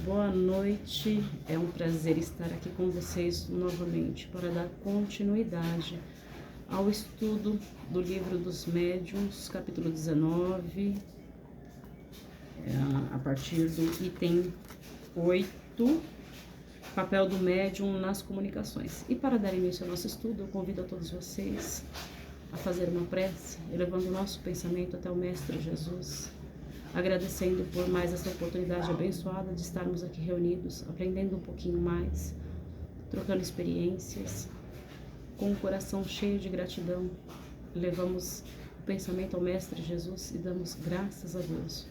Boa noite, é um prazer estar aqui com vocês novamente para dar continuidade ao estudo do livro dos médiuns, capítulo 19, a partir do item 8, papel do médium nas comunicações. E para dar início ao nosso estudo, eu convido a todos vocês a fazer uma prece, elevando o nosso pensamento até o Mestre Jesus, agradecendo por mais essa oportunidade abençoada de estarmos aqui reunidos, aprendendo um pouquinho mais, trocando experiências, com o coração cheio de gratidão. Levamos o pensamento ao Mestre Jesus e damos graças a Deus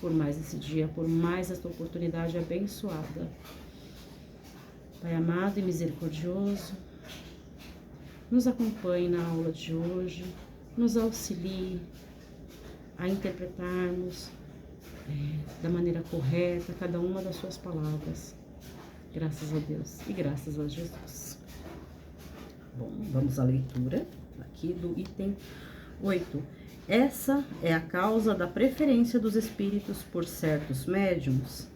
por mais esse dia, por mais esta oportunidade abençoada. Pai amado e misericordioso, nos acompanhe na aula de hoje, nos auxilie a interpretarmos da maneira correta cada uma das suas palavras. Graças a Deus e graças a Jesus. Bom, vamos à leitura aqui do item 8. Essa é a causa da preferência dos espíritos por certos médiuns.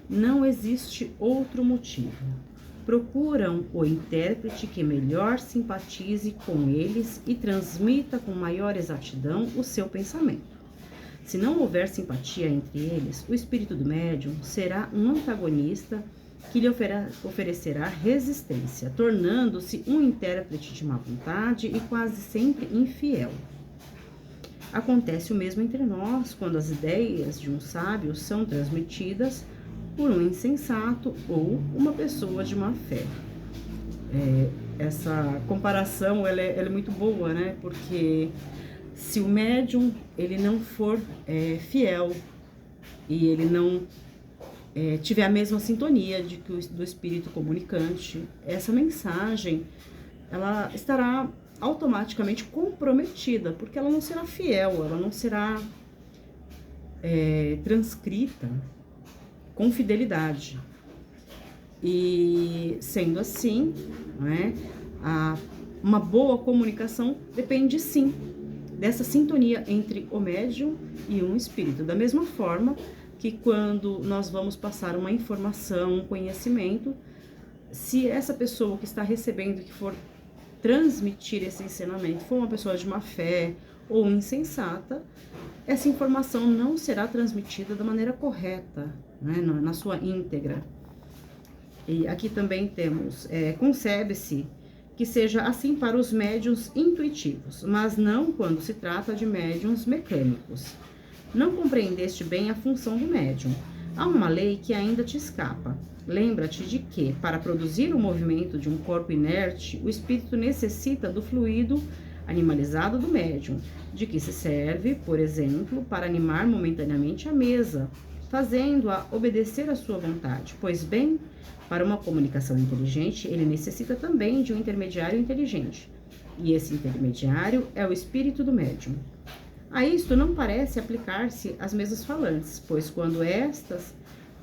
Não existe outro motivo. Procuram o intérprete que melhor simpatize com eles e transmita com maior exatidão o seu pensamento. Se não houver simpatia entre eles, o espírito do médium será um antagonista que lhe oferecerá resistência, tornando-se um intérprete de má vontade e quase sempre infiel. Acontece o mesmo entre nós quando as ideias de um sábio são transmitidas por um insensato ou uma pessoa de má fé. Essa comparação ela é muito boa, né? Porque se o médium ele não for fiel e ele não tiver a mesma sintonia do espírito comunicante, essa mensagem ela estará automaticamente comprometida, porque ela não será fiel, ela não será transcrita com fidelidade. E sendo assim, né, uma boa comunicação depende sim dessa sintonia entre o médium e um espírito. Da mesma forma que quando nós vamos passar uma informação, um conhecimento, se essa pessoa que está recebendo, que for transmitir esse ensinamento, for uma pessoa de má fé ou insensata, essa informação não será transmitida da maneira correta, né, na sua íntegra. E aqui também temos, concebe-se que seja assim para os médiuns intuitivos, mas não quando se trata de médiuns mecânicos. Não compreendeste bem a função do médium. Há uma lei que ainda te escapa. Lembra-te de que, para produzir o movimento de um corpo inerte, o espírito necessita do fluido animalizado do médium, de que se serve, por exemplo, para animar momentaneamente a mesa, fazendo-a obedecer à sua vontade. Pois bem, para uma comunicação inteligente, ele necessita também de um intermediário inteligente. E esse intermediário é o espírito do médium. A isto não parece aplicar-se às mesas falantes, pois quando estas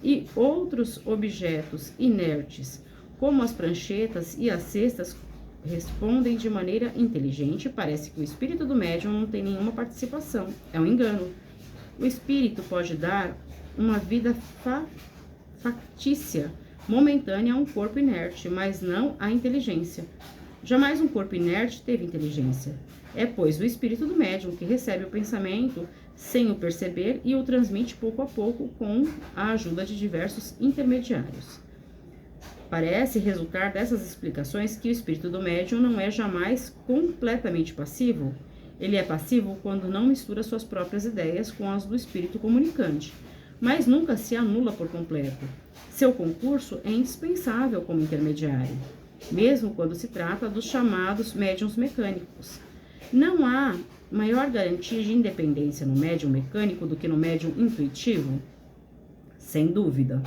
e outros objetos inertes, como as pranchetas e as cestas, respondem de maneira inteligente, parece que o espírito do médium não tem nenhuma participação. É um engano. O espírito pode dar uma vida factícia, momentânea a um corpo inerte, mas não a inteligência. Jamais um corpo inerte teve inteligência. É, pois, o espírito do médium que recebe o pensamento sem o perceber e o transmite pouco a pouco com a ajuda de diversos intermediários. Parece resultar dessas explicações que o espírito do médium não é jamais completamente passivo. Ele é passivo quando não mistura suas próprias ideias com as do espírito comunicante, mas nunca se anula por completo. Seu concurso é indispensável como intermediário, mesmo quando se trata dos chamados médiuns mecânicos. Não há maior garantia de independência no médium mecânico do que no médium intuitivo? Sem dúvida.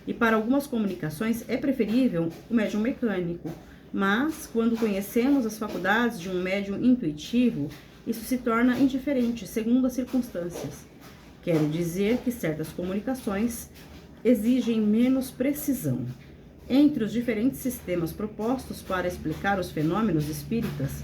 E para algumas comunicações é preferível o médium mecânico, mas quando conhecemos as faculdades de um médium intuitivo, isso se torna indiferente segundo as circunstâncias. Quero dizer que certas comunicações exigem menos precisão. Entre os diferentes sistemas propostos para explicar os fenômenos espíritas,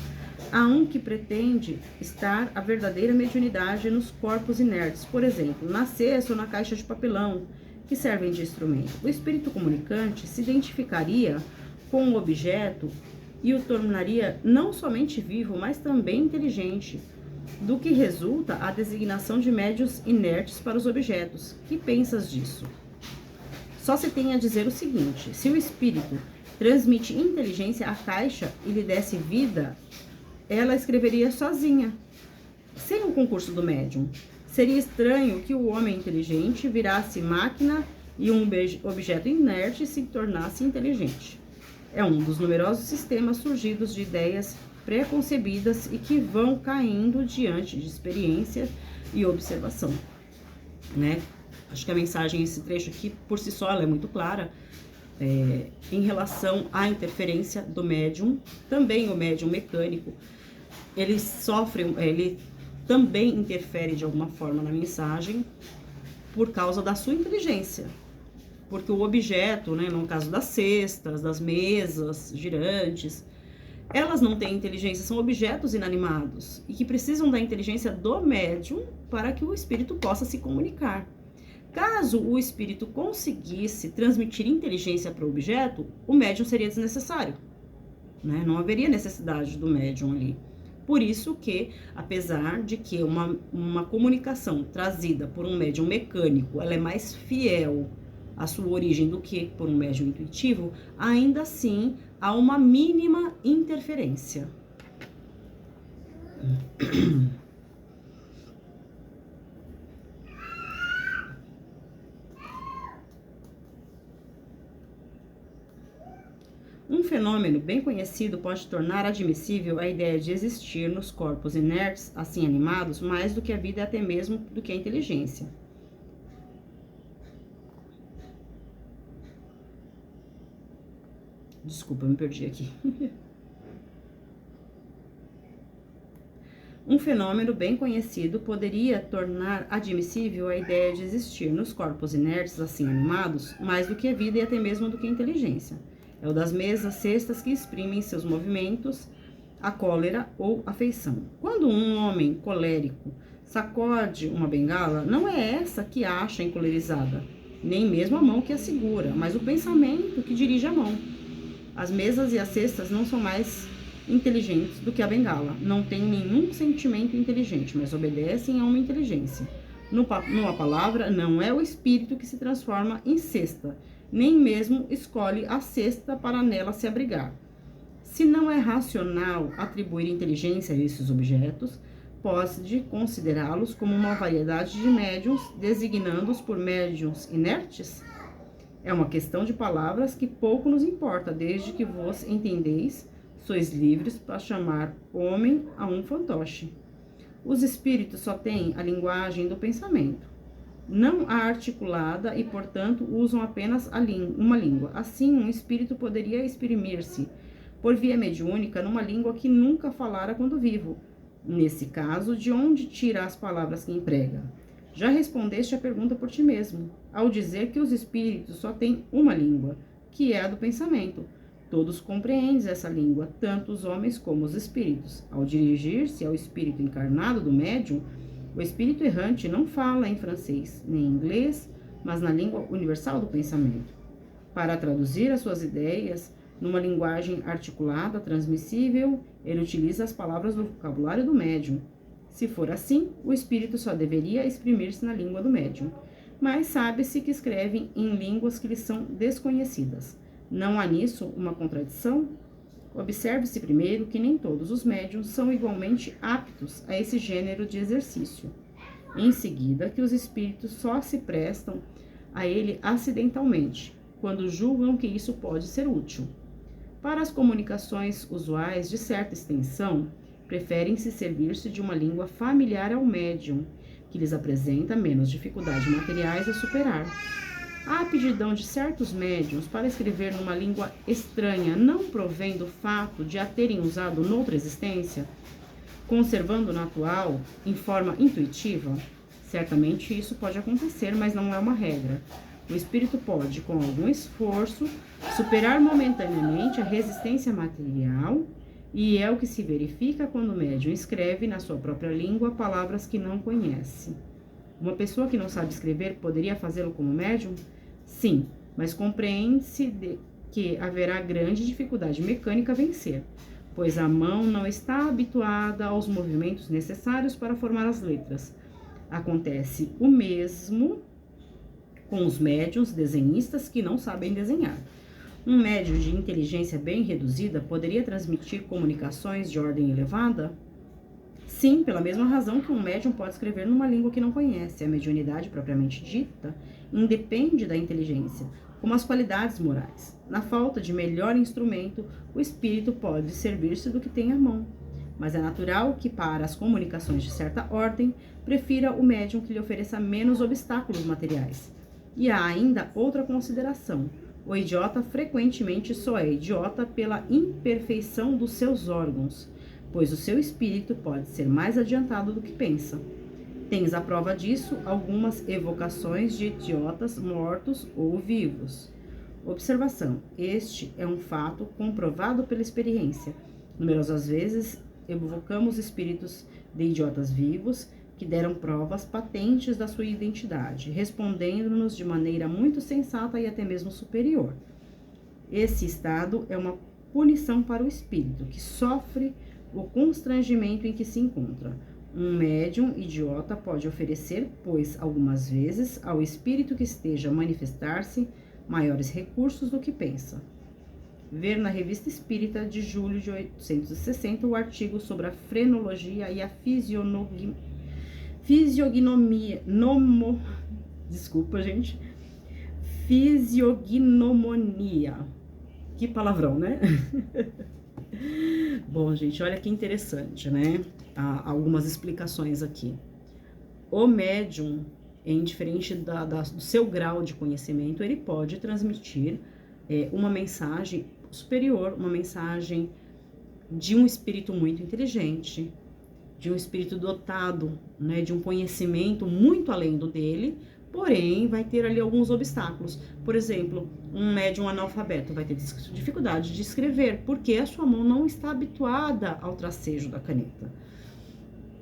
há um que pretende estar a verdadeira mediunidade nos corpos inertes, por exemplo, na cesta ou na caixa de papelão, que servem de instrumento. O espírito comunicante se identificaria com o objeto e o tornaria não somente vivo, mas também inteligente, do que resulta a designação de médiuns inertes para os objetos. Que pensas disso? Só se tem a dizer o seguinte: se o espírito transmite inteligência à caixa e lhe desse vida, ela escreveria sozinha, sem o concurso do médium. Seria estranho que o homem inteligente virasse máquina e um objeto inerte se tornasse inteligente. É um dos numerosos sistemas surgidos de ideias preconcebidas e que vão caindo diante de experiência e observação, né? Acho que a mensagem, esse trecho aqui, por si só, ela é muito clara em relação à interferência do médium. Também o médium mecânico, ele sofre, ele também interfere de alguma forma na mensagem por causa da sua inteligência. Porque o objeto, né, no caso das cestas, das mesas girantes, elas não têm inteligência, são objetos inanimados e que precisam da inteligência do médium para que o espírito possa se comunicar. Caso o espírito conseguisse transmitir inteligência para o objeto, o médium seria desnecessário, né? Não haveria necessidade do médium ali. Por isso que, apesar de que uma comunicação trazida por um médium mecânico, ela é mais fiel à sua origem do que por um médium intuitivo, ainda assim há uma mínima interferência. Um fenômeno bem conhecido pode tornar admissível a ideia de existir nos corpos inertes, assim animados, mais do que a vida e até mesmo do que a inteligência. Desculpa, me perdi aqui. Um fenômeno bem conhecido poderia tornar admissível a ideia de existir nos corpos inertes, assim animados, mais do que a vida e até mesmo do que a inteligência. É o das mesas cestas que exprimem seus movimentos, a cólera ou afeição. Quando um homem colérico sacode uma bengala, não é essa que acha encolerizada, nem mesmo a mão que a segura, mas o pensamento que dirige a mão. As mesas e as cestas não são mais inteligentes do que a bengala. Não têm nenhum sentimento inteligente, mas obedecem a uma inteligência. Numa palavra, não é o espírito que se transforma em cesta, nem mesmo escolhe a cesta para nela se abrigar. Se não é racional atribuir inteligência a esses objetos, pode considerá-los como uma variedade de médiuns, designando-os por médiuns inertes? É uma questão de palavras que pouco nos importa, desde que vos entendeis, sois livres para chamar homem a um fantoche. Os espíritos só têm a linguagem do pensamento, não a articulada, e, portanto, usam apenas uma língua. Assim, um espírito poderia exprimir-se por via mediúnica numa língua que nunca falara quando vivo. Nesse caso, de onde tira as palavras que emprega? Já respondeste a pergunta por ti mesmo, ao dizer que os espíritos só têm uma língua, que é a do pensamento. Todos compreendem essa língua, tanto os homens como os espíritos. Ao dirigir-se ao espírito encarnado do médium, o espírito errante não fala em francês, nem em inglês, mas na língua universal do pensamento. Para traduzir as suas ideias numa linguagem articulada, transmissível, ele utiliza as palavras do vocabulário do médium. Se for assim, o espírito só deveria exprimir-se na língua do médium. Mas sabe-se que escrevem em línguas que lhes são desconhecidas. Não há nisso uma contradição? Observe-se primeiro que nem todos os médiuns são igualmente aptos a esse gênero de exercício. Em seguida, que os espíritos só se prestam a ele acidentalmente, quando julgam que isso pode ser útil. Para as comunicações usuais de certa extensão, preferem-se servir-se de uma língua familiar ao médium, que lhes apresenta menos dificuldades materiais a superar. A aptidão de certos médiuns para escrever numa língua estranha não provém do fato de a terem usado noutra existência, conservando na atual em forma intuitiva? Certamente isso pode acontecer, mas não é uma regra. O espírito pode, com algum esforço, superar momentaneamente a resistência material, e é o que se verifica quando o médium escreve na sua própria língua palavras que não conhece. Uma pessoa que não sabe escrever poderia fazê-lo como médium? Sim, mas compreende-se que haverá grande dificuldade mecânica a vencer, pois a mão não está habituada aos movimentos necessários para formar as letras. Acontece o mesmo com os médiuns desenhistas que não sabem desenhar. Um médium de inteligência bem reduzida poderia transmitir comunicações de ordem elevada? Sim, pela mesma razão que um médium pode escrever numa língua que não conhece. A mediunidade propriamente dita independe da inteligência, como as qualidades morais. Na falta de melhor instrumento, o espírito pode servir-se do que tem à mão. Mas é natural que, para as comunicações de certa ordem, prefira o médium que lhe ofereça menos obstáculos materiais. E há ainda outra consideração. O idiota frequentemente só é idiota pela imperfeição dos seus órgãos, pois o seu espírito pode ser mais adiantado do que pensa. Tens a prova disso algumas evocações de idiotas mortos ou vivos. Observação: este é um fato comprovado pela experiência. Numerosas vezes evocamos espíritos de idiotas vivos que deram provas patentes da sua identidade, respondendo-nos de maneira muito sensata e até mesmo superior. Esse estado é uma punição para o espírito, que sofre o constrangimento em que se encontra. Um médium idiota pode oferecer, pois, algumas vezes, ao espírito que esteja a manifestar-se, maiores recursos do que pensa. Ver na Revista Espírita de julho de 1860 o artigo sobre a frenologia e a fisiognomonia. Que palavrão, né? Bom, gente, olha que interessante, né? Há algumas explicações aqui. O médium, indiferente do seu grau de conhecimento, ele pode transmitir uma mensagem superior, uma mensagem de um espírito muito inteligente, de um espírito dotado, né, de um conhecimento muito além do dele, porém vai ter ali alguns obstáculos. Por exemplo, um médium analfabeto vai ter dificuldade de escrever, porque a sua mão não está habituada ao tracejo da caneta.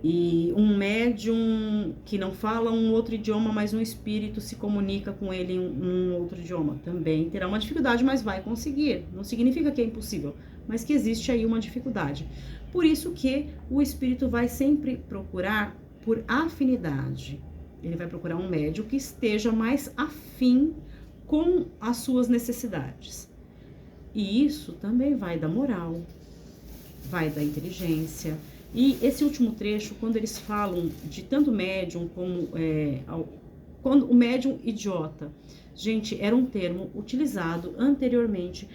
E um médium que não fala um outro idioma, mas um espírito se comunica com ele em um outro idioma, também terá uma dificuldade, mas vai conseguir. Não significa que é impossível, mas que existe aí uma dificuldade. Por isso que o espírito vai sempre procurar por afinidade. Ele vai procurar um médium que esteja mais afim com as suas necessidades. E isso também vai da moral, vai da inteligência. E esse último trecho, quando eles falam de tanto médium como quando o médium idiota, gente, era um termo utilizado anteriormente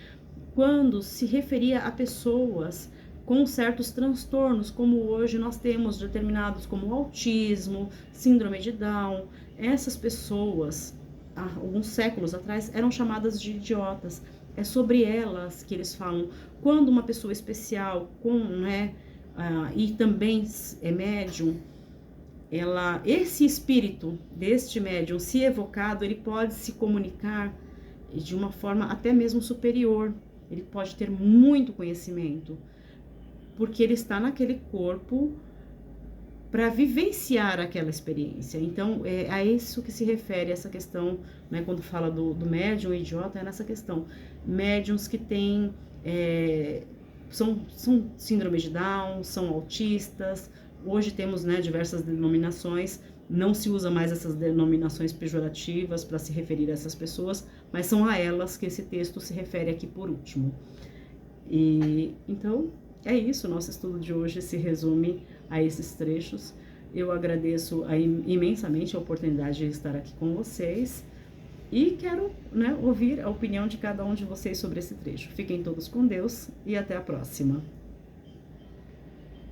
quando se referia a pessoas com certos transtornos, como hoje nós temos determinados como autismo, síndrome de Down. Essas pessoas, há alguns séculos atrás, eram chamadas de idiotas. É sobre elas que eles falam. Quando uma pessoa especial, e também é médium, esse espírito deste médium, se evocado, ele pode se comunicar de uma forma até mesmo superior. Ele pode ter muito conhecimento, porque ele está naquele corpo para vivenciar aquela experiência. Então, é a isso que se refere essa questão, né, quando fala do médium idiota, é nessa questão. Médiums que têm, são síndrome de Down, são autistas. Hoje temos, né, diversas denominações, não se usa mais essas denominações pejorativas para se referir a essas pessoas, mas são a elas que esse texto se refere aqui por último. E então, é isso, nosso estudo de hoje se resume a esses trechos. Eu agradeço imensamente a oportunidade de estar aqui com vocês e quero, né, ouvir a opinião de cada um de vocês sobre esse trecho. Fiquem todos com Deus e até a próxima.